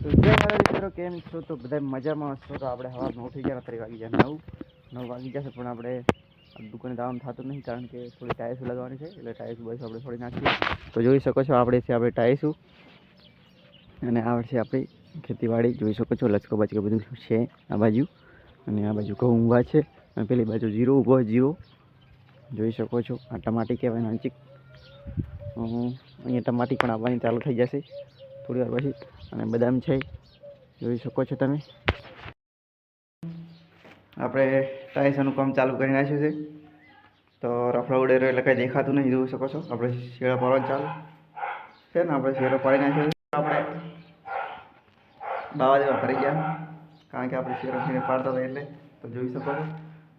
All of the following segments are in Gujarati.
તો જય મારા મિત્રો, કેમ છો? તો બધા મજામાં હશો. તો આપણે સવારમાં ઉઠી ગયા 3 વાગી ગયા, 9 વાગી જશે, પણ આપણે દુકાને જવાનું થતું નહીં, કારણ કે થોડી ટાઈસ લગાવવાની છે. એટલે ટાઈસ બસ આપણે થોડી નાખીએ. તો જોઈ શકો છો, આપણે ટાઈસું અને આ વર્ષે આપણી ખેતીવાડી જોઈ શકો છો. લચકો બચકો બધું છે આ બાજુ, અને આ બાજુ ઘઉં ઊભા છે, અને પેલી બાજુ જીરો ઊભો, જીરો જોઈ શકો છો. આ ટમાટી કહેવાય નાનચીક. અહીંયા ટમાટી પણ આવવાની ચાલુ થઈ જશે થોડી વાર પછી. અને બદામ છે, જોઈ શકો છો તમે. આપણે ટાઈસનું કામ ચાલુ કરી નાખ્યું છે. તો રફડો ઉડેરો એટલે કંઈ દેખાતું નહીં, જોઈ શકો છો. આપણે શેરો પાડવાનું ચાલુ છે ને, આપણે શેરો પાડી નાખ્યો છે. આપણે બાવા જેવા ભરી ગયા, કારણ કે આપણે શેરો પાડતા હતા એટલે. તો જોઈ શકો છો,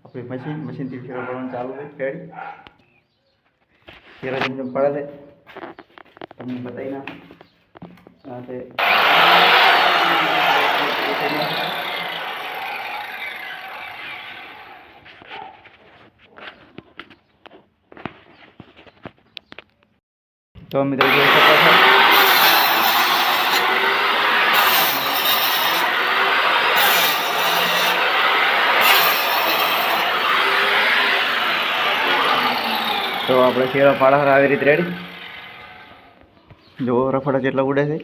આપણી મશીનથી શેરો પાડવાનું ચાલુ છે. રેડી શેરો જેમ જેમ પડે છે તમને બતાવી ના તે તો મિત્રો જોઈ શકો છો. તો આપણે શેરો પાડા આવી રીતે રેડી. જો રફડા જેટલા ઉડે છે.